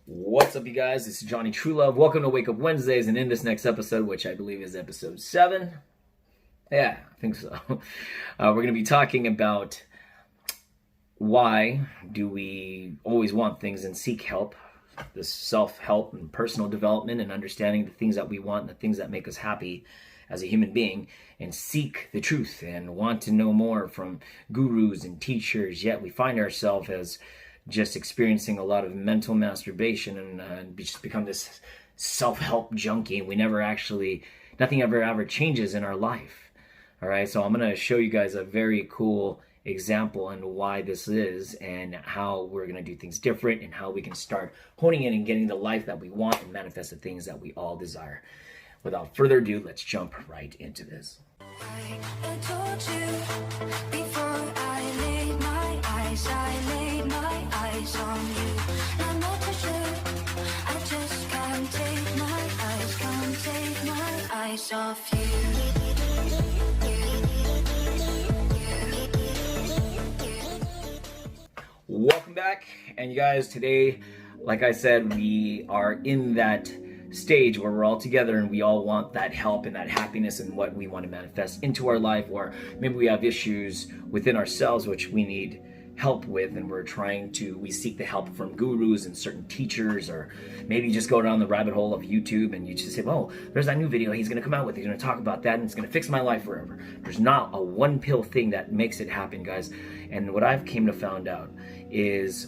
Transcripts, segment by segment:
What's up, you guys? This is Jonny Truelove. Welcome to Wake Up Wednesdays, and in this next episode, which I believe is episode 7, yeah, I think so, we're going to be talking about why do we always want things and seek help, this self-help and personal development and understanding the things that we want and the things that make us happy as a human being, and seek the truth and want to know more from gurus and teachers, yet we find ourselves as just experiencing a lot of mental masturbation and just become this self-help junkie. We never actually, nothing ever changes in our life. All right, so I'm going to show you guys a very cool example on why this is and how we're going to do things different and how we can start honing in and getting the life that we want and manifest the things that we all desire. Without further ado, let's jump right into this. I told you before I laid my eyes on you. I'm not too sure, I just can't take my eyes off you. Welcome back, and you guys, today, like I said, we are in that stage where we're all together and we all want that help and that happiness and what we want to manifest into our life, or maybe we have issues within ourselves which we need help with, and we seek the help from gurus and certain teachers, or maybe just go down the rabbit hole of YouTube and you just say, oh, there's that new video he's going to come out with, he's going to talk about that and it's going to fix my life forever. There's not a one pill thing that makes it happen, guys. And what I've came to find out is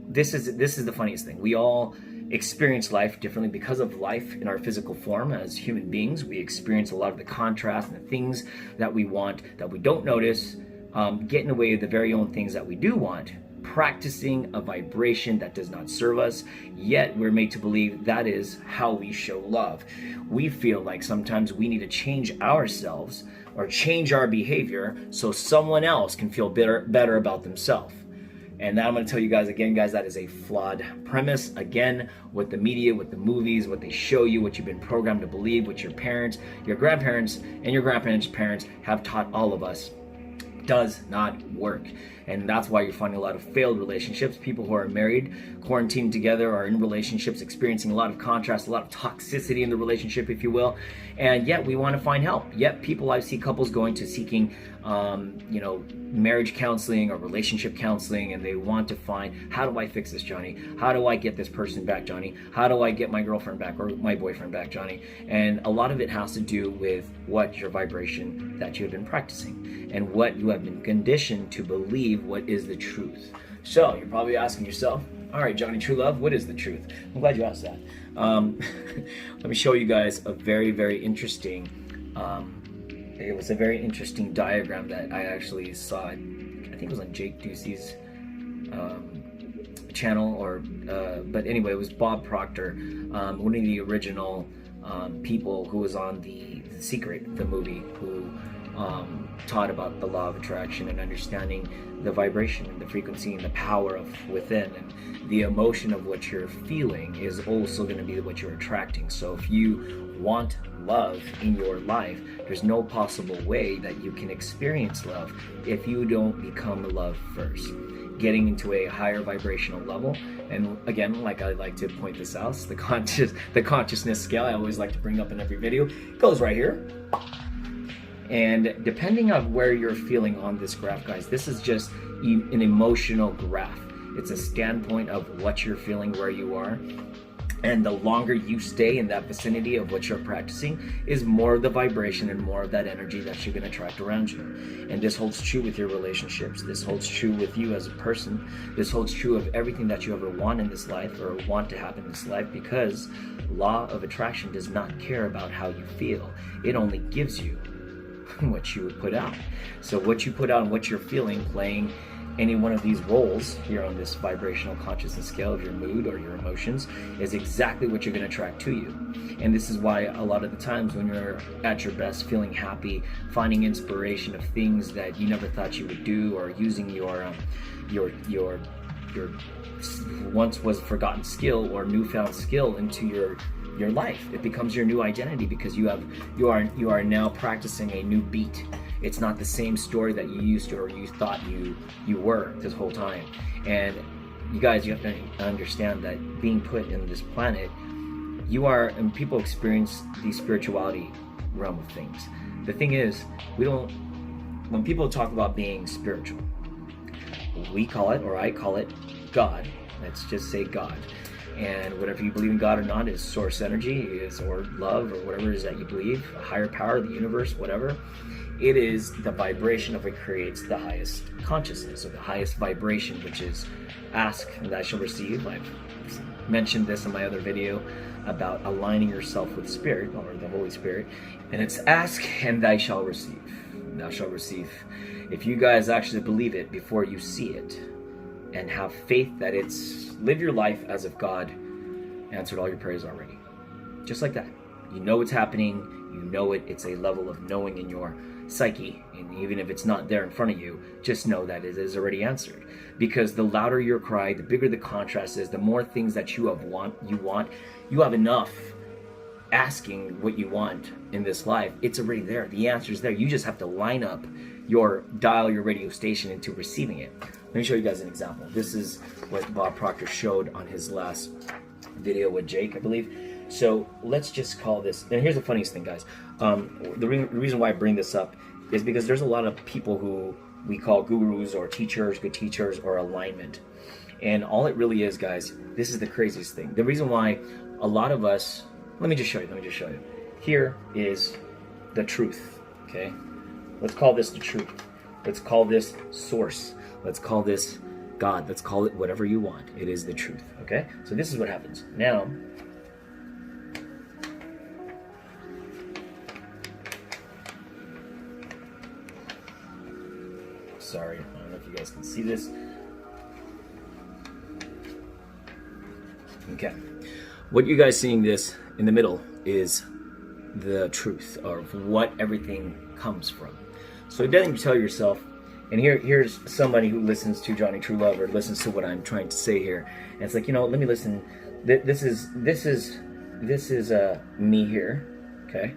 this is the funniest thing. We all experience life differently because of life in our physical form as human beings. We experience a lot of the contrast and the things that we want that we don't notice, get in the way of the very own things that we do want, practicing a vibration that does not serve us, yet we're made to believe that is how we show love. We feel like sometimes we need to change ourselves or change our behavior so someone else can feel better about themselves. And now I'm going to tell you guys again, guys, that is a flawed premise. Again, with the media, with the movies, what they show you, what you've been programmed to believe, what your parents, your grandparents, and your grandparents' parents have taught all of us, does not work. And that's why you're finding a lot of failed relationships. People who are married, quarantined together, are in relationships, experiencing a lot of contrast, a lot of toxicity in the relationship, if you will. And yet we want to find help. Yet people, I see couples going to seeking, marriage counseling or relationship counseling, and they want to find, how do I fix this, Johnny? How do I get this person back, Johnny? How do I get my girlfriend back or my boyfriend back, Johnny? And a lot of it has to do with what your vibration that you have been practicing and what you have been conditioned to believe what is the truth. So you're probably asking yourself, all right, Jonny Truelove, what is the truth? I'm glad you asked that. Let me show you guys a very, very interesting, it was a very interesting diagram that I actually saw. I think it was on Jake Ducey's channel, but anyway, it was Bob Proctor, one of the original people who was on The Secret, the movie, who taught about the law of attraction and understanding the vibration and the frequency and the power of within, and the emotion of what you're feeling is also going to be what you're attracting. So if you want love in your life, there's no possible way that you can experience love if you don't become love first, getting into a higher vibrational level. And again, like I like to point this out, the consciousness scale I always like to bring up in every video goes right here. And depending on where you're feeling on this graph, guys, this is just an emotional graph. It's a standpoint of what you're feeling, where you are. And the longer you stay in that vicinity of what you're practicing is more of the vibration and more of that energy that you're going to attract around you. And this holds true with your relationships. This holds true with you as a person. This holds true of everything that you ever want in this life or want to happen in this life, because law of attraction does not care about how you feel. It only gives you what you put out. So what you put out and what you're feeling, playing any one of these roles here on this vibrational consciousness scale of your mood or your emotions, is exactly what you're going to attract to you. And this is why a lot of the times when you're at your best, feeling happy, finding inspiration of things that you never thought you would do, or using your once was forgotten skill or newfound skill into your life, it becomes your new identity, because you are now practicing a new beat. It's not the same story that you used to or you thought you were this whole time. And you guys, you have to understand that being put in this planet, you are, and people experience the spirituality realm of things. The thing is, when people talk about being spiritual, we call it, or I call it, God. Let's just say God. And whatever you believe in God or not is source energy, or love, or whatever it is that you believe, a higher power, the universe, whatever. It is the vibration of what creates the highest consciousness, or the highest vibration, which is ask and thou shalt receive. I've mentioned this in my other video about aligning yourself with Spirit, or the Holy Spirit. And it's ask and thou shalt receive. Thou shalt receive. If you guys actually believe it before you see it, and have faith that it's, live your life as if God answered all your prayers already. Just like that. You know what's happening, you know it, it's a level of knowing in your psyche, and even if it's not there in front of you, just know that it is already answered. Because the louder your cry, the bigger the contrast is, the more things that you have enough asking what you want in this life. It's already there, the answer's there. You just have to line up your radio station into receiving it. Let me show you guys an example. This is what Bob Proctor showed on his last video with Jake, I believe. So let's just call this, and here's the funniest thing, guys. The reason why I bring this up is because there's a lot of people who we call gurus or teachers, good teachers, or alignment. And all it really is, guys, this is the craziest thing. The reason why a lot of us, let me just show you. Here is the truth, okay? Let's call this the truth. Let's call this source. Let's call this God. Let's call it whatever you want. It is the truth, okay? So this is what happens. Now, sorry, I don't know if you guys can see this. Okay. What you guys seeing this in the middle is the truth of what everything comes from. So then you tell yourself, and here's somebody who listens to Jonny Truelove or listens to what I'm trying to say here, and it's like, you know, let me listen. This is me here, okay?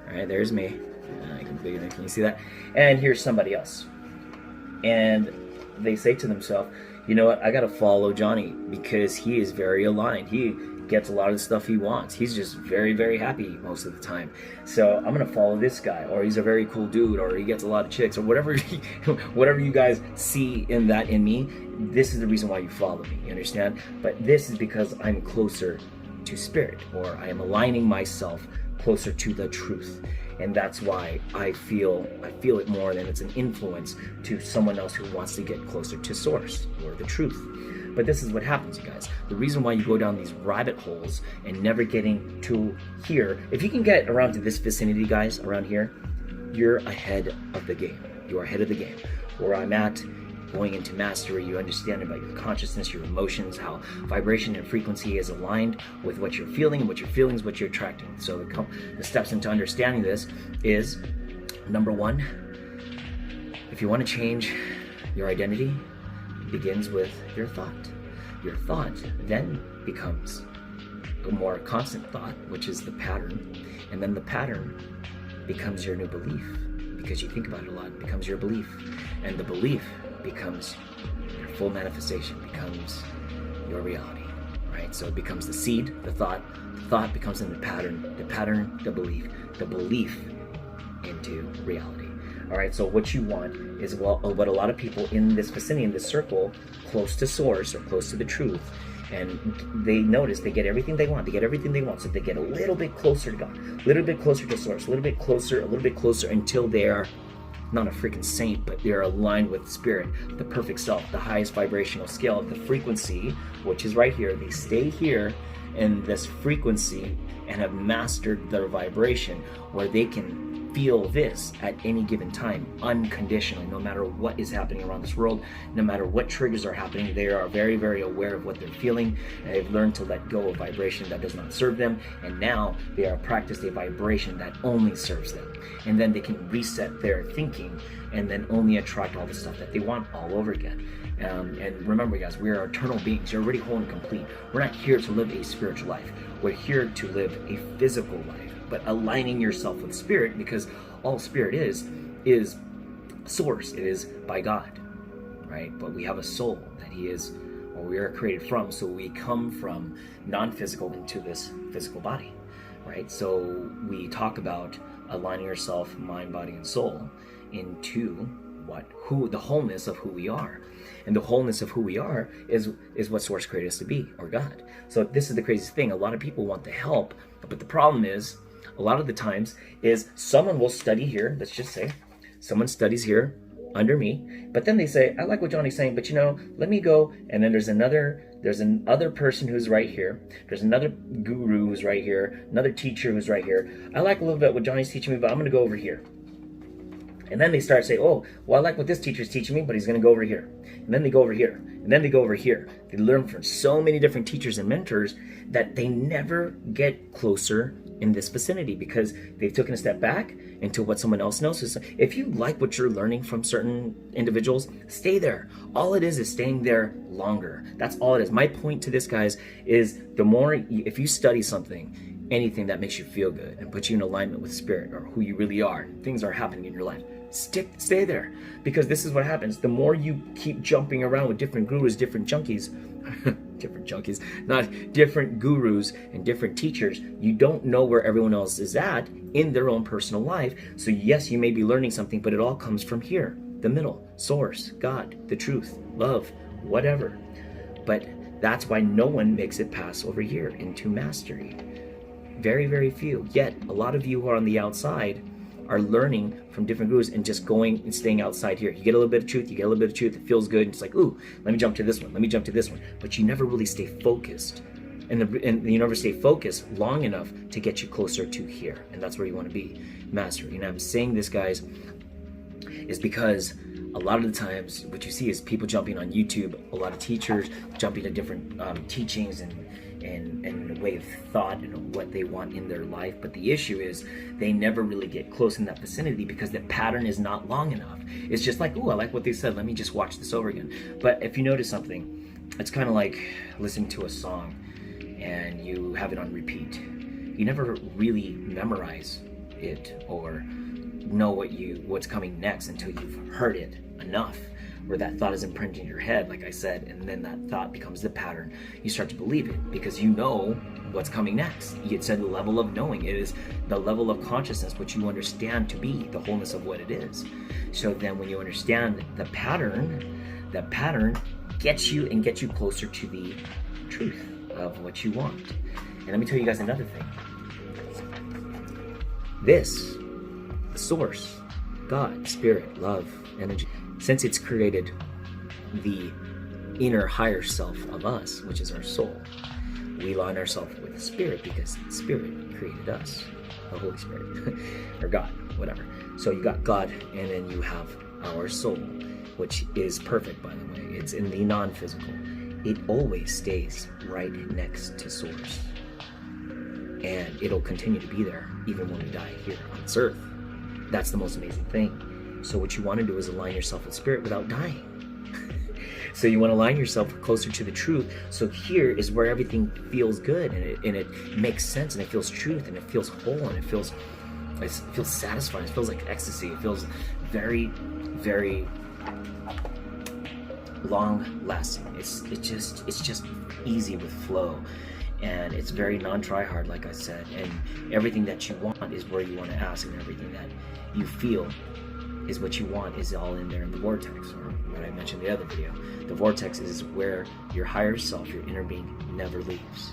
All right, there's me. Can you see that? And here's somebody else, and they say to themselves, you know what? I gotta follow Jonny because he is very aligned. He gets a lot of the stuff he wants. He's just very, very happy most of the time. So I'm gonna follow this guy, or he's a very cool dude, or he gets a lot of chicks, or whatever. Whatever you guys see in me, this is the reason why you follow me. You understand? But this is because I'm closer to Spirit, or I am aligning myself closer to the truth. And that's why I feel it more than it's an influence to someone else who wants to get closer to Source or the truth. But this is what happens, you guys. The reason why you go down these rabbit holes and never getting to here, if you can get around to this vicinity, guys, around here, you're ahead of the game. You're ahead of the game. Where I'm at, going into mastery, you understand about your consciousness, your emotions, how vibration and frequency is aligned with what you're feeling, and what your feelings, what you're attracting. So the steps into understanding this is, number one, if you want to change your identity, it begins with your thought. Your thought then becomes a more constant thought, which is the pattern, and then the pattern becomes your new belief, because you think about it a lot. It becomes your belief, and the belief becomes your full manifestation, becomes your reality, right? So it becomes the seed, the thought becomes in the pattern, the belief into reality. All right, so what you want is what a lot of people in this vicinity, in this circle, close to Source or close to the truth, and they notice they get everything they want. So they get a little bit closer to God, a little bit closer to Source, a little bit closer until they are not a freaking saint, but they're aligned with Spirit, the perfect self, the highest vibrational scale of the frequency, which is right here. They stay here in this frequency and have mastered their vibration, where they can feel this at any given time, unconditionally, no matter what is happening around this world, no matter what triggers are happening. They are very, very aware of what they're feeling, and they've learned to let go of vibration that does not serve them, and now they are practiced a vibration that only serves them. And then they can reset their thinking and then only attract all the stuff that they want all over again. And remember, guys, we are eternal beings. You're already whole and complete. We're not here to live a spiritual life. We're here to live a physical life, but aligning yourself with Spirit, because all Spirit is Source. It is by God, right? But we have a soul that He is or we are created from. So we come from non-physical into this physical body, right? So we talk about aligning yourself, mind, body, and soul into the wholeness of who we are. And the wholeness of who we are is what Source created us to be, or God. So this is the craziest thing. A lot of people want the help, but the problem is, a lot of the times, is someone will study here, let's just say, someone studies here under me, but then they say, I like what Johnny's saying, but let me go, and then there's another person who's right here, there's another guru who's right here, another teacher who's right here. I like a little bit what Johnny's teaching me, but I'm going to go over here. And then they start saying, oh, well, I like what this teacher's teaching me, but he's going to go over here. And then they go over here. And then they go over here. They learn from so many different teachers and mentors that they never get closer in this vicinity because they've taken a step back into what someone else knows. So if you like what you're learning from certain individuals, stay there. All it is staying there longer. That's all it is. My point to this, guys, is if you study something, anything that makes you feel good and puts you in alignment with spirit or who you really are, things are happening in your life, stay there, because this is what happens. The more you keep jumping around with different gurus, different junkies, not different gurus and different teachers, you don't know where everyone else is at in their own personal life. So yes, you may be learning something, but it all comes from here, the middle, source, God, the truth, love, whatever. But that's why no one makes it past over here into mastery. Very, very few. Yet a lot of you who are on the outside are learning from different gurus and just going and staying outside here. You get a little bit of truth, it feels good, and it's like, ooh, let me jump to this one, but you never really stay focused. And you never stay focused long enough to get you closer to here, and that's where you want to be, mastery. And I'm saying this, guys, is because a lot of the times what you see is people jumping on YouTube, a lot of teachers jumping to different teachings and way of thought and what they want in their life. But the issue is they never really get close in that vicinity because the pattern is not long enough. It's just like, oh, I like what they said, let me just watch this over again. But if you notice something, it's kind of like listening to a song and you have it on repeat. You never really memorize it or know what's coming next until you've heard it enough, where that thought is imprinted in your head, like I said, and then that thought becomes the pattern. You start to believe it because you know what's coming next. It's a level of knowing. It is the level of consciousness which you understand to be the wholeness of what it is. So then when you understand the pattern gets you closer to the truth of what you want. And let me tell you guys another thing. This, the source, God, spirit, love, energy, since it's created the inner higher self of us, which is our soul, we align ourselves with the spirit because spirit created us, the Holy Spirit, or God, whatever. So you got God, and then you have our soul, which is perfect, by the way. It's in the non-physical. It always stays right next to source. And it'll continue to be there even when we die here on this earth. That's the most amazing thing. So what you want to do is align yourself with spirit without dying. So you want to align yourself closer to the truth. So here is where everything feels good, and it makes sense, and it feels truth, and it feels whole, and it feels satisfying. It feels like ecstasy. It feels very, very long lasting. It's just easy with flow, and it's very non-try hard, like I said. And everything that you want is where you want to ask, and everything that you feel is what you want is all in there in the vortex, or what I mentioned in the other video. The vortex is where your higher self, your inner being, never leaves.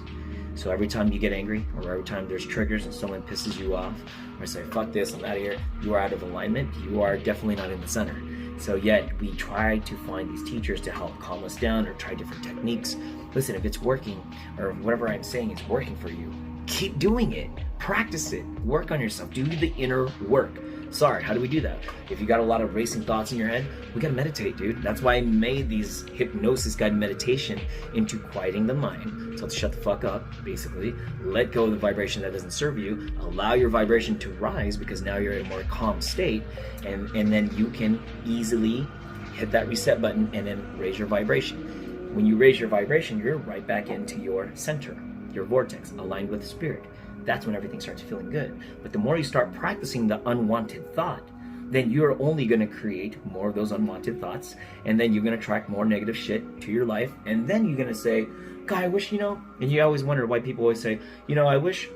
So every time you get angry, or every time there's triggers and someone pisses you off, or say, fuck this, I'm out of here, you are out of alignment, you are definitely not in the center. So yet we try to find these teachers to help calm us down, or try different techniques. Listen, if it's working, or whatever I'm saying is working for you, keep doing it, practice it, work on yourself, do the inner work. Sorry, how do we do that? If you got a lot of racing thoughts in your head, we gotta meditate, dude. That's why I made these hypnosis guided meditation into quieting the mind. So to shut the fuck up, basically. Let go of the vibration that doesn't serve you. Allow your vibration to rise, because now you're in a more calm state. And then you can easily hit that reset button and then raise your vibration. When you raise your vibration, you're right back into your center, your vortex, aligned with the spirit. That's when everything starts feeling good. But the more you start practicing the unwanted thought, then you're only going to create more of those unwanted thoughts, and then you're going to attract more negative shit to your life, and then you're going to say, God, I wish, and you always wonder why people always say, I wish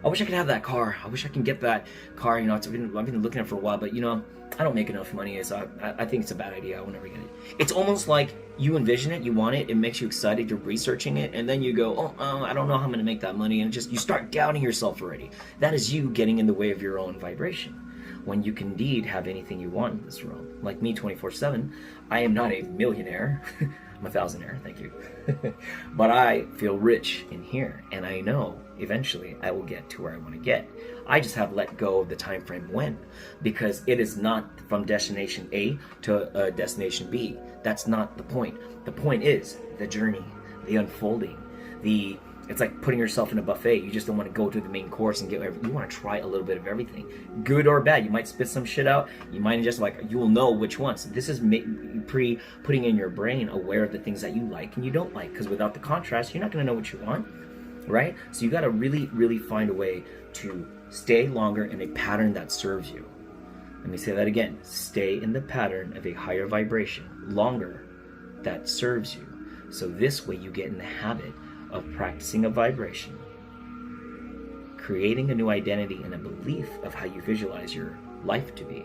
I could have that car. I wish I can get that car. I've been looking at it for a while, but I don't make enough money, so I think it's a bad idea. I will never get it. It's almost like you envision it, you want it, it makes you excited, you're researching it, and then you go, I don't know how I'm going to make that money, and you start doubting yourself already. That is you getting in the way of your own vibration. When you can indeed have anything you want in this realm. Like me, 24/7, I am not a millionaire. I'm a thousandaire, thank you. But I feel rich in here, and I know eventually I will get to where I want to get. I just have let go of the time frame when, because it is not from destination A to destination B. That's not the point. The point is the journey, the unfolding, it's like putting yourself in a buffet. You just don't want to go to the main course and you want to try a little bit of everything, good or bad. You might spit some shit out. You might just you will know which ones. This is putting in your brain aware of the things that you like and you don't like, because without the contrast, you're not going to know what you want, right? So you got to really, really find a way to stay longer in a pattern that serves you. Let me say that again. Stay in the pattern of a higher vibration longer that serves you. So this way you get in the habit of practicing a vibration, creating a new identity and a belief of how you visualize your life to be,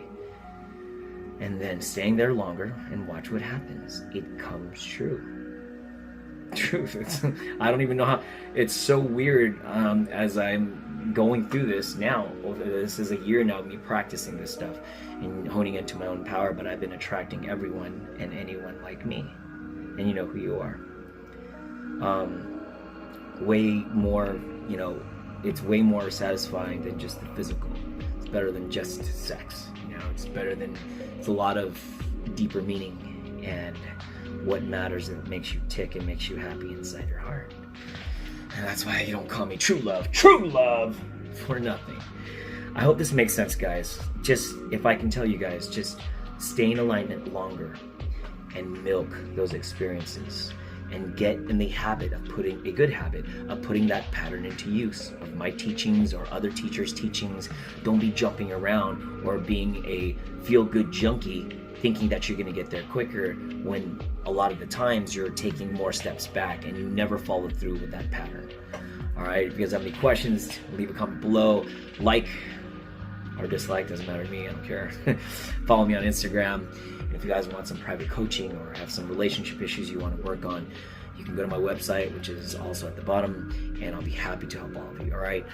and then staying there longer and watch what happens. It comes true. Truth. I don't even know how. It's so weird as I'm going through this now. This is a year now of me practicing this stuff and honing into my own power, but I've been attracting everyone and anyone like me. And you know who you are. Way more, it's way more satisfying than just the physical. It's better than just sex, it's a lot of deeper meaning, and what matters that makes you tick and makes you happy inside your heart. And that's why you don't call me true love for nothing. I hope this makes sense, guys. Just, if I can tell you guys, just stay in alignment longer and milk those experiences. And get in the habit of putting that pattern into use of my teachings or other teachers' teachings. Don't be jumping around or being a feel-good junkie thinking that you're going to get there quicker, when a lot of the times you're taking more steps back and you never follow through with that pattern. All right, if you guys have any questions, leave a comment below. Like or dislike, doesn't matter to me, I don't care. Follow me on Instagram. If you guys want some private coaching or have some relationship issues you want to work on, you can go to my website, which is also at the bottom, and I'll be happy to help all of you. All right.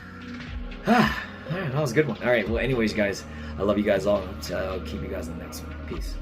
All right, that was a good one. All right. Well, anyways, guys, I love you guys all. I'll keep you guys in the next one. Peace.